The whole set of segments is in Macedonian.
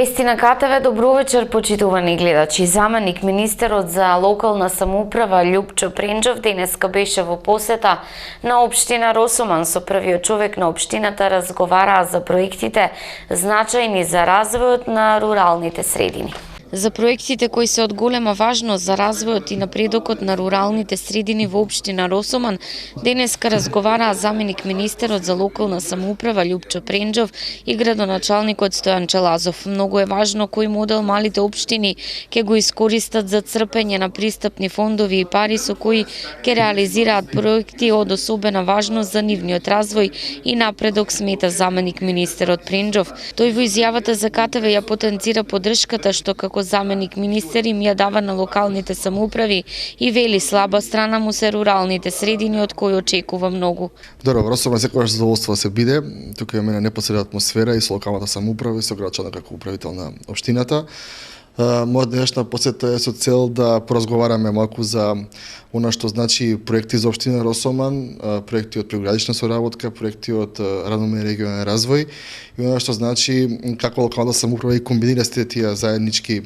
Вести на КТВ, добро вечер, почитувани гледачи. Заменик министерот за локална самоуправа Љупчо Пренџов денеска беше во посета на општина Росоман. Со првиот човек на општината разговараа за проектите значајни за развојот на руралните средини. За проектите кои се од голема важност за развојот и напредокот на руралните средини во општина Росоман, денеска разговараа заменик министерот за локална самоуправа Љупчо Пренџов и градоначалникот Стојан Челазов. Многу е важно кој модел малите општини ќе го искористат за црпење на пристапни фондови и пари со кои ќе реализираат проекти од особена важност за нивниот развој и напредок, смета заменик министерот Пренџов. Тој во изјавата за КТВ ја потенцира поддршката што како заменик министер им ја дава на локалните самоуправи и вели слаба страна му се руралните средини од кои очекува многу. Добро, Росоман секогаш задоволство да се биде. Тука имаме непосредна атмосфера и со локалната самоуправа и со градоначалник како управител на општината. Моја денешна посета е со цел да поразговараме малку за она што значи проекти за општина Росоман, проекти од преградична соработка, проекти од равномерен регионален развој и она што значи како локалната самоуправа и комбинира сите тие заеднички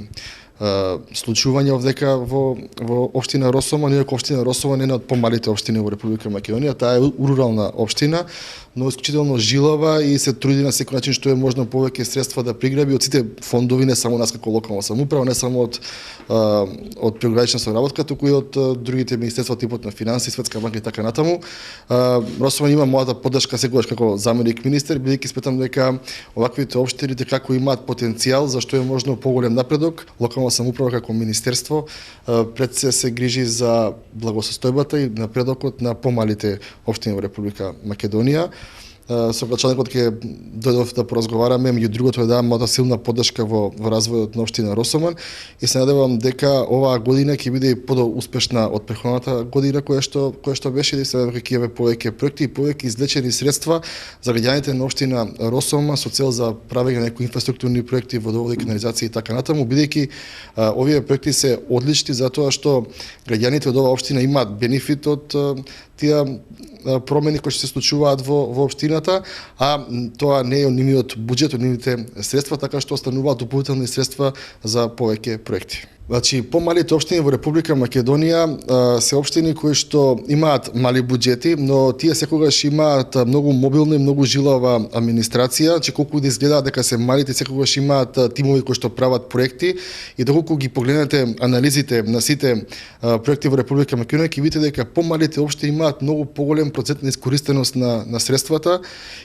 случувања овдека во општина Росоман, иако општина Росоман е една од помалите општини во Република Македонија. Таа е рурална општина, но исклучително жилава и се труди на секој начин што е можно повеќе средства да приграби од сите фондови, не само нас како локална самоуправа, не само од преградична соработка, туку и од другите министерства, типот на финансии, Светска банка и така натаму. Росоман има мојата поддршка секогаш како заменик министер, бидејќи сметам дека оваквите општини како имаат потенцијал за што е можно поголем напредок. Локална самоуправа како министерство пред се грижи за благосостојбата и напредокот на помалите општини во Република Македонија. Со градоначалникот ќе дојдов да поразговараме, меѓу другото да дадам мојата силна поддршка во развојот на општина Росоман и се надевам дека оваа година ќе биде подоуспешна од претходната година која што беше, и се надевам дека ќе имаме повеќе проекти и повеќе извлечени средства за граѓаните на општина Росоман со цел за правење на некои инфраструктурни проекти, водоводи, канализација и така натаму, бидејќи овие проекти се одлични затоа што граѓаните од оваа општина имаат бенефит од тие промени кои се случуваат во општината, а тоа не е нивниот буџет, нивните средства, така што остануваат дополнителни средства за повеќе проекти. Значи, помалите општини во Република Македонија се општини кои што имаат мали буџети, но тие секогаш имаат многу мобилна и многу жилава администрација, значи колку да изгледа дека се малите, секогаш имаат тимови кои што прават проекти и доколку ги погледнете анализите на сите проекти во Република Македонија, ќе видите дека помалите општини имаат многу поголем процент на искористеност на средствата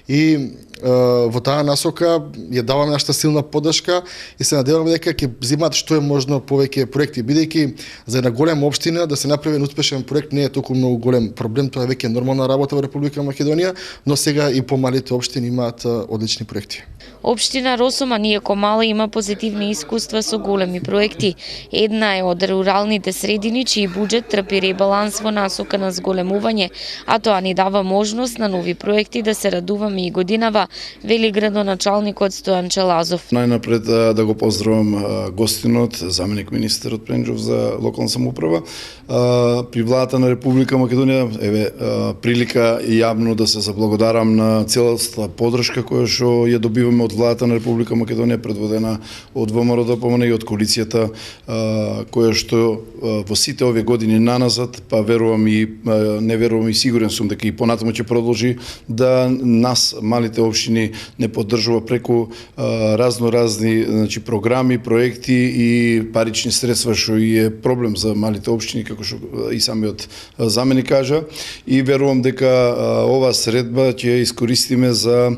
и во таа насока ја даваме нашата силна поддршка и се надеваме дека ќе земат што е можно повеќе проекти, бидејќи за една голема општина да се направи успешен проект не е толку многу голем проблем, тоа е веќе нормална работа во Република Македонија, но сега и помалите општини имаат одлични проекти. Општина Росоман, иако мала, има позитивни искуства со големи проекти. Една е од руралните средини, чиј буџет трпи ребаланс во насока на зголемување, а тоа ни дава можност на нови проекти да се радуваме и годинава, вели градоначалникот Стојан Челазов. Најнапред да го поздравам гостинот, заменик министерот Пренџов за локална самоуправа. При владата на Република Македонија прилика јавно да се заблагодарам на целата поддршка која што ја добиваме од владата на Република Македонија, предводена од ВМРО ДПМН и од коалицијата, која што во сите овие години наназад, па верувам и не верувам и сигурен сум дека и понатаму ќе продолжи да нас малите општини не поддржува преку разни значи програми, проекти и парични средства, што и е проблем за малите општини, како што и самиот заменик кажа, и верувам дека оваа средба ќе искористиме за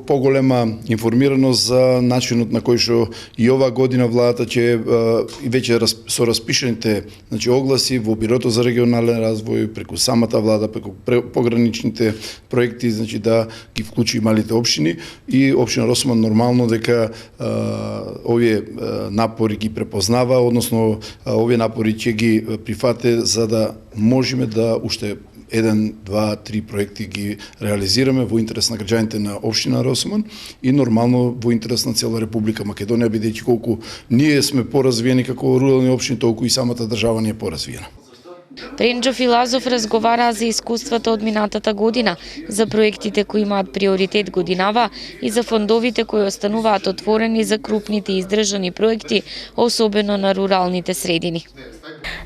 поголема информираност за начинот на кој што и оваа година владата ќе веќе со распишените значи огласи во Бирото за регионален развој, преку самата влада, преку пограничните проекти, значи да ги вклучи малите општини и општина Росоман нормално дека овие напори ги препознава, односно овие напори ќе ги прифате за да можеме да уште 1, 2, 3 проекти ги реализираме во интерес на граѓаните на општина Росоман и нормално во интерес на цела Република Македонија, бидејќи колку ние сме поразвиени како рурални општини, толку и самата држава ни е поразвиена. Пренџов и Лазов разговараа за искуствата од минатата година, за проектите кои имаат приоритет годинава и за фондовите кои остануваат отворени за крупните издржани проекти, особено на руралните средини.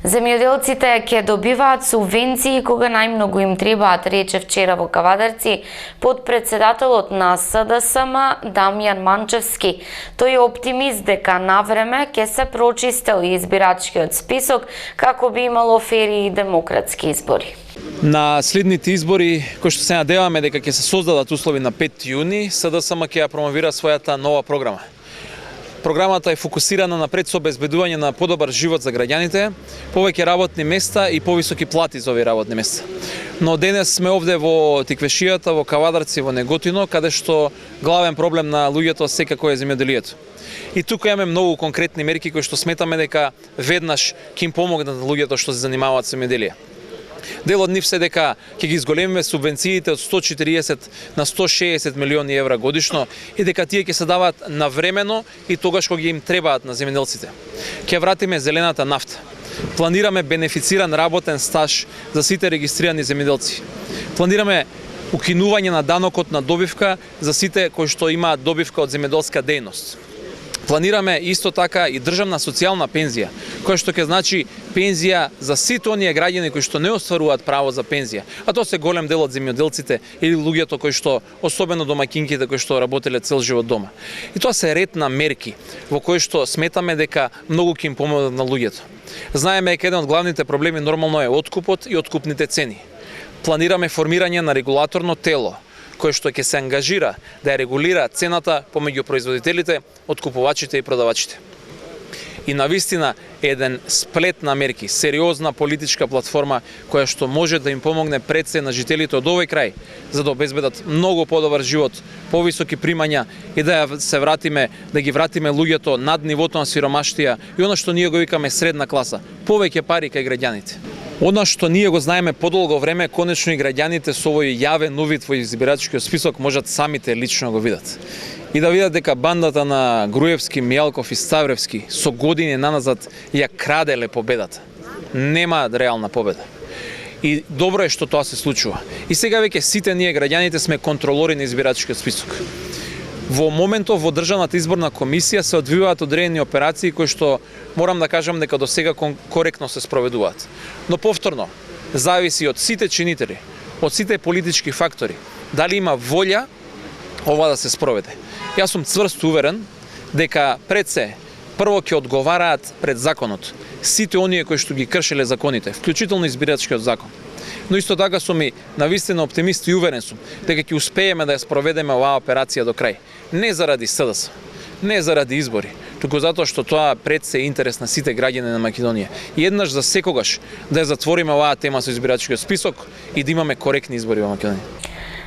Земјоделците ќе добиваат субвенции кога најмногу им требаат, рече вчера во Кавадарци подпредседателот на СДСМ Дамјан Манчевски. Тој е оптимист дека навреме ќе се прочистел избирачкиот список како би имало фери и демократски избори. На следните избори, кои што се надеваме дека ќе се создадат услови на 5 јуни, СДСМ ќе ја промовира својата нова програма. Програмата е фокусирана напред со обезбедување на подобар живот за граѓаните, повеќе работни места и повисоки плати за овие работни места. Но денес сме овде во Тиквешијата, во Кавадарци, во Неготино, каде што главен проблем на луѓето секако е земјоделието. И тука имаме многу конкретни мерки кои што сметаме дека веднаш ќе им помогнат на луѓето што се занимаваат со земјоделие. Дел од нив се дека ќе ги изголемиме субвенциите од 140 на 160 милиони евра годишно и дека тие ќе се даваат навремено и тогаш кога им требаат на земјоделците. Ќе вратиме зелената нафта. Планираме бенефициран работен стаж за сите регистрирани земјоделци. Планираме укинување на данокот на добивка за сите кои што имаат добивка од земјоделска дејност. Планираме исто така и државна социјална пензија, која што ќе значи пензија за сите оние граѓани кои што не остваруваат право за пензија, а тоа се голем дел од земјоделците или луѓето кои што, особено домаќинките кои што работеле цел живот дома. И тоа се ред на мерки во кои што сметаме дека многу ќе им помогнат на луѓето. Знаеме дека еден од главните проблеми нормално е откупот и откупните цени. Планираме формирање на регулаторно тело кој што ќе се ангажира да ја регулира цената помеѓу производителите, откупувачите и продавачите. И навистина еден сплет на мерки, сериозна политичка платформа која што може да им помогне пред се на жителите од овој крај за да обезбедат многу подобар живот, повисоки примања и да ги вратиме луѓето над нивото на сиромаштија и она што ние го викаме средна класа, повеќе пари кај граѓаните. Она што ние го знаеме подолго време, конечно и граѓаните со овој јавен увид во избирачкиот список можат самите лично го видат. И да видат дека бандата на Груевски, Мијалков и Ставревски со години наназад ја краделе победата. Нема реална победа. И добро е што тоа се случува. И сега веќе сите ние граѓаните сме контролори на избирачкиот список. Во моментов во Државната изборна комисија се одвиваат одредени операции кои што морам да кажам дека до сега коректно се спроведуваат. Но повторно, зависи од сите чинители, од сите политички фактори, дали има волја ова да се спроведе. Јас сум цврсто уверен дека пред се прво ќе одговараат пред законот сите оние кои што ги кршеле законите, вклучително избирачкиот закон. Но исто така сум и навистина оптимист и уверен сум дека ќе успееме да ја спроведеме оваа операција до крај. Не заради СДС, не заради избори, туку затоа што тоа пред се интерес на сите граѓани на Македонија. И еднаш за секогаш да ја затвориме оваа тема со избирачкиот список и да имаме коректни избори во Македонија.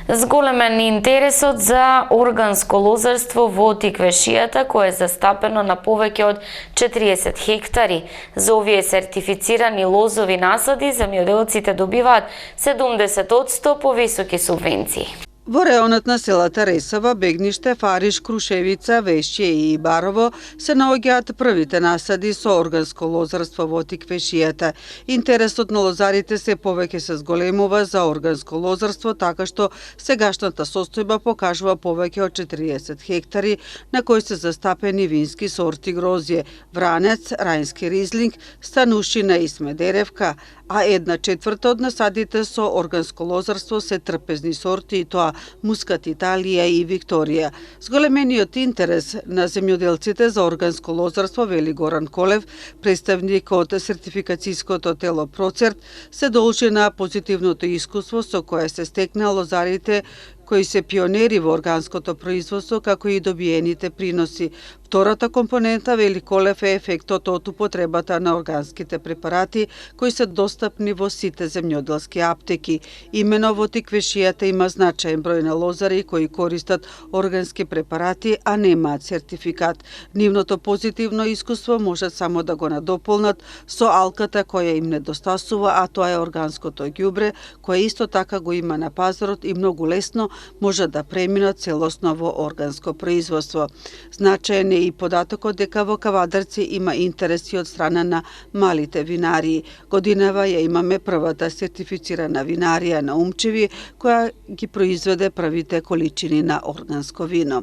Зголемен интересот за органско лозарство во Тиквешијата, кое е застапено на повеќе од 40 хектари. За овие сертифицирани лозови насади, земјоделците добиваат 70% повисоки субвенции. Во реонот на селата Ресава, Бегниште, Фариш, Крушевица, Вешće и Барово се наоѓаат првите насади со органско лозарство во Тиквешијата. Интересот на лозарите се повеќе се зголемува за органско лозарство, така што сегашната состојба покажува повеќе од 40 хектари на кои се застапени вински сорти грозје, вранец, рајнски ризлинг, станушина и смедеревка, а 1/4 од насадите со органско лозарство се трпезни сорти и тоа Мускат, Италија и Викторија. Зголемениот интерес на земјоделците за органско лозарство, вели Горан Колев, представник од сертификацијското тело Процерт, се должи на позитивното искуство со кое се стекна лозарите кои се пионери во органското производство, како и добиените приноси. Втората компонента, вели Колев, е ефектот од употребата на органските препарати кои се достапни во сите земјоделски аптеки. Имено во Тиквешијата има значаен број на лозари кои користат органски препарати, а немаат сертификат. Нивното позитивно искуство може само да го надополнат со алката која им недостасува, а тоа е органското ѓубре, кое исто така го има на пазарот и многу лесно може да преминат целосно во органско производство. Значаен е и податокот дека во Кавадарци има интереси од страна на малите винарии. Годинава ја имаме првата сертифицирана винарија на Умчеви, која ги произведе првите количини на органско вино.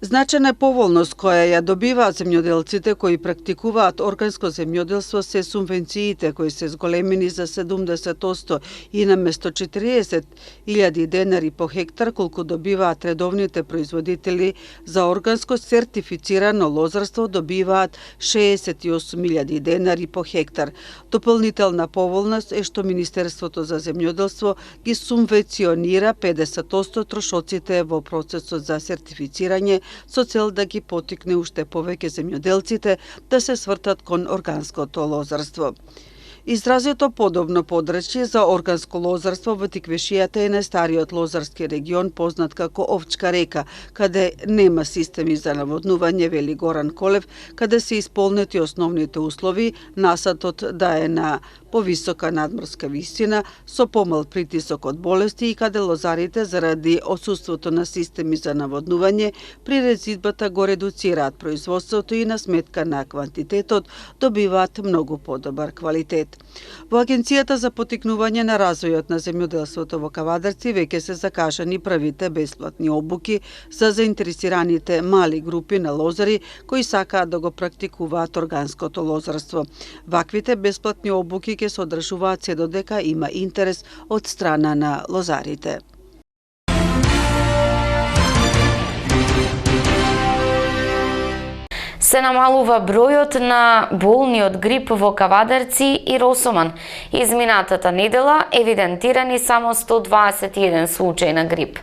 Значена е поволност која ја добиваат земјоделците кои практикуваат органско земјоделство се субвенциите кои се зголемени за 70% и наместо 40.000 денари по хектар колку добиваат редовните производители за органско сертифицирано лозарство добиваат 68.000 денари по хектар. Дополнителна поволност е што Министерството за земјоделство ги субвенционира 50% трошоците во процесот за сертифицирање со цел да ги потикне уште повеќе земјоделците да се свртат кон органското лозарство. Изразето подобно подрачје за органско лозарство во Тиквешијата е најстариот лозарски регион познат како Овчка река, каде нема системи за наводнување, вели Горан Колев, каде се исполнети основните услови, насатот да е на повисока надморска висина, со помал притисок од болести и каде лозарите заради отсуството на системи за наводнување при резидбата го редуцираат производството и на сметка на квантитетот добиваат многу подобар квалитет. Во Агенцијата за потикнување на развојот на земјоделството во Кавадарци веќе се закажани првите бесплатни обуки за заинтересираните мали групи на лозари кои сакаат да го практикуваат органското лозарство. Ваквите бесплатни обуки ќе се одржуваат се додека има интерес од страна на лозарите. Се намалува бројот на болни од грип во Кавадарци и Росоман. Изминатата недела евидентирани само 121 случаи на грип.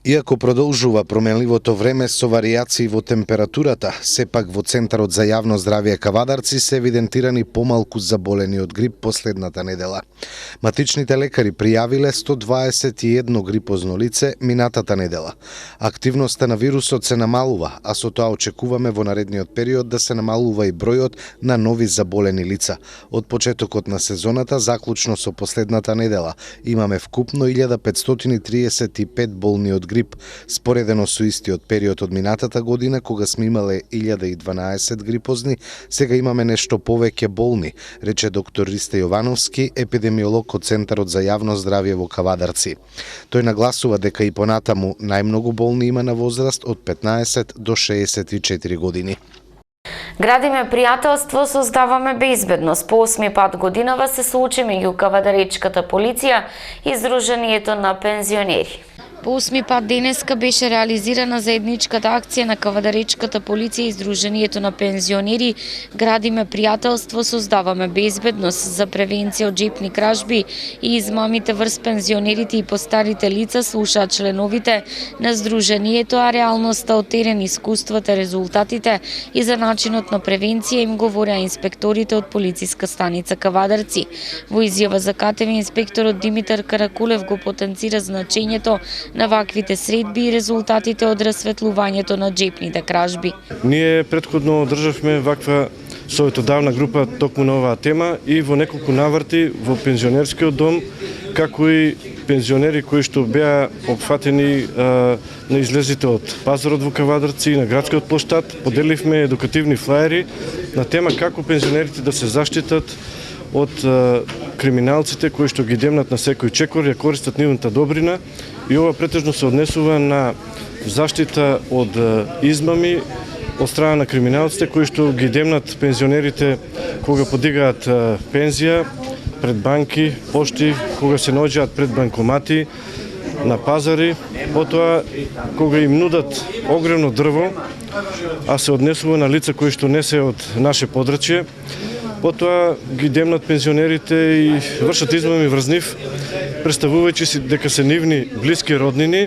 Иако продолжува променливото време со варијации во температурата, сепак во Центарот за јавно здравје Кавадарци се евидентирани помалку заболени од грип последната недела. Матичните лекари пријавиле 121 грипозно лице минатата недела. Активноста на вирусот се намалува, а со тоа очекуваме во наредниот период да се намалува и бројот на нови заболени лица. Од почетокот на сезоната, заклучно со последната недела, имаме вкупно 1535 болни од грип, споредено со истиот период од минатата година, кога сме имале 1012 грипозни, сега имаме нешто повеќе болни, рече доктор Ристе Јовановски, епидемиолог од Центарот за јавно здравје во Кавадарци. Тој нагласува дека и понатаму најмногу болни има на возраст од 15 до 64 години. Градиме пријателство, создаваме безбедност. По 8 пат годинава се случи меѓу Кавадаречката полиција и Сдруженијето на пензионери. По 8 пат денеска беше реализирана заедничката акција на Кавадаречката полиција и Сдруженијето на пензионери Градиме пријателство, создаваме безбедност за превенција од џепни кражби и измамите врз пензионерите и постарите лица, слушаат членовите на Сдруженијето, а реалноста од терен, искуствата, резултатите и за начинот на превенција им говореа инспекторите од полициска станица Кавадарци. Во изјава за КТВ инспекторот Димитар Каракулев го потенцира значењето на ваквите средби и резултатите од расветлувањето на џепните кражби. Ние претходно одржавме ваква советодавна група токму на оваа тема и во неколку наврати во пензионерскиот дом, како и пензионери кои што беа опфатени на излезите од пазарот во Кавадарци и на градскиот плоштад, поделивме едукативни флаери на тема како пензионерите да се заштитат од криминалците кои што ги демнат на секој чекор, ја користат нивната добрина, и ова претежно се однесува на заштита од измами од страна на криминалците кои што ги демнат пензионерите кога подигаат пензија пред банки, пошти, кога се наоѓаат пред банкомати, на пазари, потоа кога им нудат огромно дрво, а се однесува на лица кои што не се од наше подрачје, потоа ги демнат пензионерите и вршат измами врз нив, представувајќи си дека се нивни блиски роднини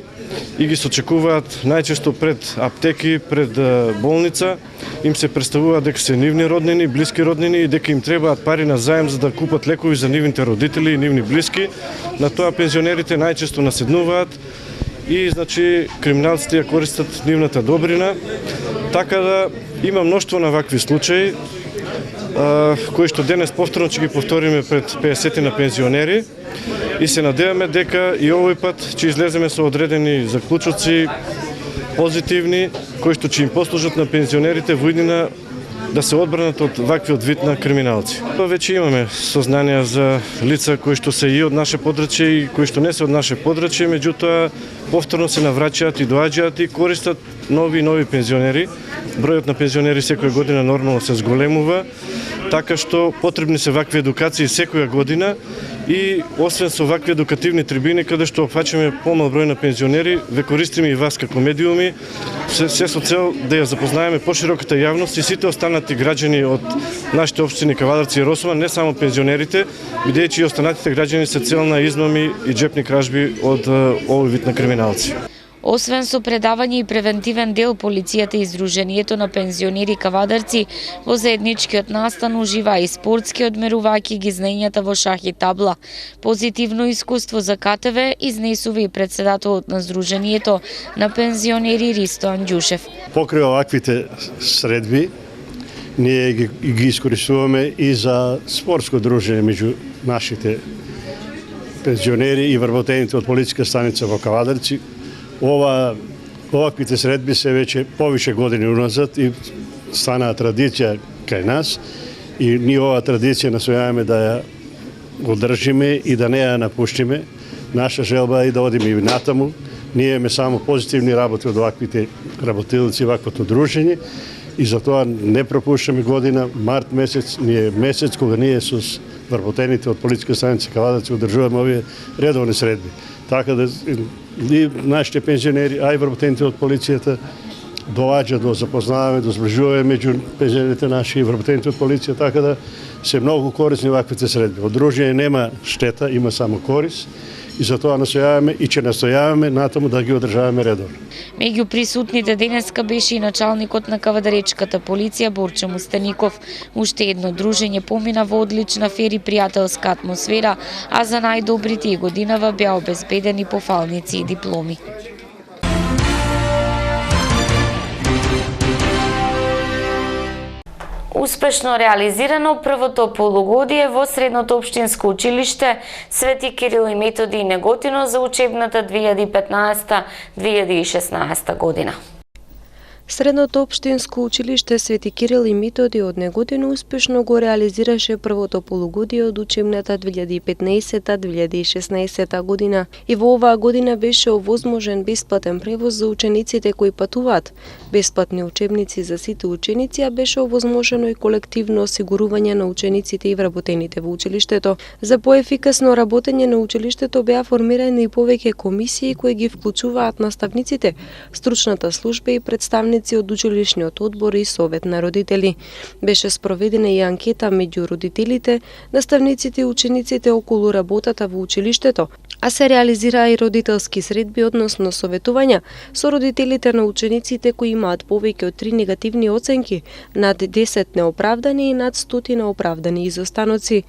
и ги сочекуваат најчесто пред аптеки, пред болница, им се представува дека се нивни роднини, блиски роднини и дека им требаат пари на заем за да купат лекови за нивните родители и нивни блиски. На тоа пензионерите најчесто наседнуваат и значи криминалците ја користат нивната добрина. Така да има мноштво на вакви случаи кои што денес повторно ќе ги повториме пред 50 на пензионери и се надеваме дека и овој пат ќе излеземе со одредени заклучоци позитивни, кои што ќе им послужат на пензионерите во иднина да се одбранат од ваквиот вид на криминалци. Веќе имаме сознанија за лица кои што се и од наше подрачје и кои што не се од наше подрачје, меѓутоа повторно се навраќаат и доаѓаат и користат нови пензионери. Бројот на пензионери секоја година нормално се зголемува, така што потребни се вакви едукации секоја година и освен со вакви едукативни трибини каде што опфаќаме помал број на пензионери, ве користиме и вас како медиуми, се со цел да ја запознаеме пошироката јавност и сите останати граѓани од нашите општини Кавадарци и Росуман, не само пензионерите, бидејќи и останатите граѓани се цел на измами и џепни кражби од овој вид на криминалци. Освен со предавање и превентивен дел, полицијата и Сдруженијето на пензионери Кавадарци во заедничкиот настан ужива и спортски одмерувајќи ги знаењата во шах и табла. Позитивно искуство за КТВ изнесува и председателот на Сдруженијето на пензионери Ристо Анѓушев. Покрај оваквите средби, ние ги искористуваме и за спортско дружење меѓу нашите пензионери и вработените од полициска станица во Кавадарци. Оваквите средби се веќе повише години уназад и станаа традиција кај нас и ние оваа традиција настојаваме да ја одржиме и да не ја напуштиме. Наша желба е да одиме и натаму. Ние имаме само позитивни работи од оваквите работилци, ваквото дружење и затоа не пропуштаме година, март месец, месец кога ние со вработените од полициска станица Кавадарци одржуваме овие редовни средби. Така да и нашите пензионери, а и вработените од полицијата доаѓа до запознаваме, до зближуваме меѓу пензионерите наши и вработените од полиција, така да се многу корисни ваквите средби. Од дружење нема штета, има само корис и затоа настојаваме и ќе настојаваме натаму да ги одржаваме редовно. Меѓу присутните денеска беше и началникот на Кавадаречката полиција Борче Мустеников. Уште едно дружење помина во одлична фер и пријателска атмосфера, а за најдобрите и годинава беа обезбедени пофалници и дипломи. Успешно реализирано првото полугодие во Средното општинско училиште Свети Кирил и Методи Неготино за учебната 2015-2016 година. Средното општинско училиште Свети Кирил и Методи од Неготино успешно го реализираше првото полугодие од учебната 2015-2016 година и во оваа година беше овозможен бесплатен превоз за учениците кои патуваат, бесплатни учебници за сите ученици, а беше овозможено и колективно осигурување на учениците и вработените во училиштето. За поефикасно работење на училиштето беа формирани и повеќе комисии кои ги вклучуваат наставниците, стручната служба и представници од училишниот одбор и совет на родители. Беше спроведена и анкета меѓу родителите, наставниците и учениците околу работата во училиштето, а се реализираа и родителски средби, односно советувања со родителите на учениците кои имаат повеќе од 3 негативни оценки, над 10 неоправдани и над 100 оправдани изостаноци.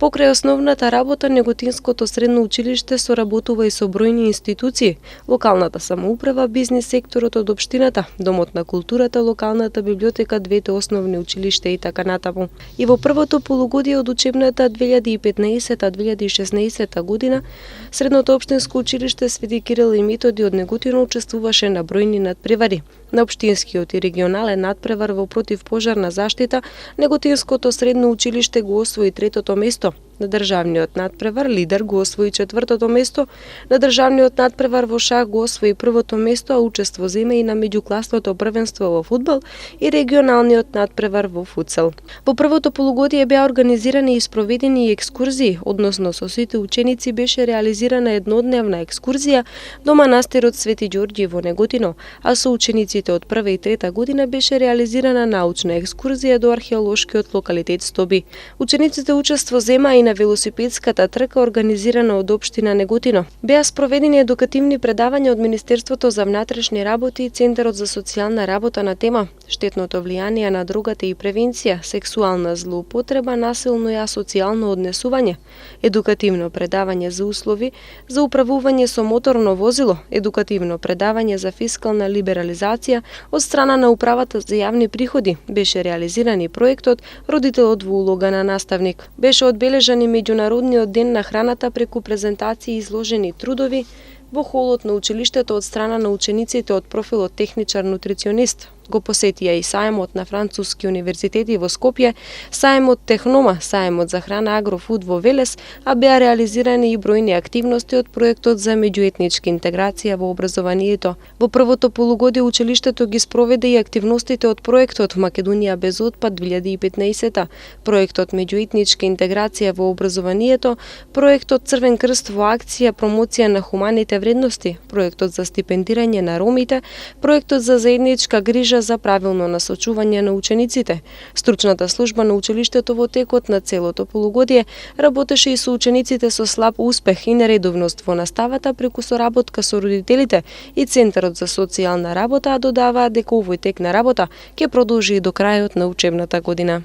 Покрај основната работа, Неготинското средно училиште соработува и со бројни институции, локалната самоуправа, бизнис секторот од општината, Домот на културата, локалната библиотека, двете основни училишта и така натаму. И во првото полугодие од учебната 2015-2016 година, Средното општинско училиште Свети Кирил и Методи од Неготино учествуваше на бројни надпревари. На општинскиот и регионален надпревар во противпожарна заштита, Неготинското средно училиште го освои 3-то место. На државниот надпревар лидер го освои 4-то место, на државниот надпревар во шах го освои 1-то место, а учество зема и на меѓукласното првенство во фудбал и регионалниот надпревар во футсал. Во првото полугодие беа организирани и спроведени екскурзии, односно со сите ученици беше реализирана еднодневна екскурзија до манастирот Свети Ѓорѓи во Неготино, а со учениците од 1-та и 3-та година беше реализирана научна екскурзија до археолошкиот локалитет Стоби. Учениците учество зема и на велосипедската трка организирана од општина Неготино. Беа спроведени едукативни предавања од Министерството за внатрешни работи и Центарот за социјална работа на тема штетното влијание на дрогата и превенција, сексуална злоупотреба, насилно и асоцијално однесување, едукативно предавање за услови за управување со моторно возило, едукативно предавање за фискална либерализација од страна на Управата за јавни приходи. Беше реализиран и проектот Родителот во улога на наставник. Беше одбележан и Меѓународниот ден на храната преку презентации и изложени трудови, Во холот на училиштето од страна на учениците од профилот техничар-нутриционист го посетија и саемот на француски универзитети во Скопје, саемот Технома, саемот за храна Агрофуд во Велес, а беа реализирани и бројни активности од проектот за меѓуетничка интеграција во образованието. Во првото полугодие училиштето ги спроведе и активностите од проектот Македонија без отпад 2015, проектот меѓуетничка интеграција во образованието, проектот Црвен крст во акција промоција на хуманите вредности, проектот за стипендирање на ромите, проектот за заедничка грижа за правилно насочување на учениците. Стручната служба на училиштето во текот на целото полугодие работеше и со учениците со слаб успех и нередовност во наставата преку соработка со родителите и Центарот за социјална работа, а додаваат дека овој тек на работа ќе продолжи и до крајот на учебната година.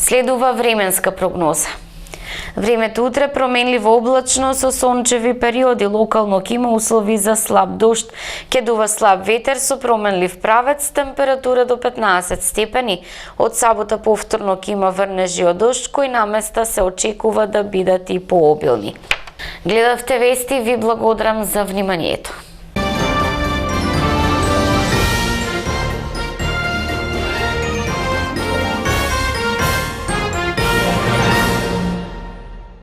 Следува временска прогноза. Времето утре променливо облачно со сончеви периоди, локално ќе има услови за слаб дожд, ќе дува слаб ветер со променлив правец, температура до 15 степени. Од сабота повторно ќе има врнежи од дожд, кои наместа се очекува да бидат и пообилни. Гледавте вести, ви благодарам за вниманието.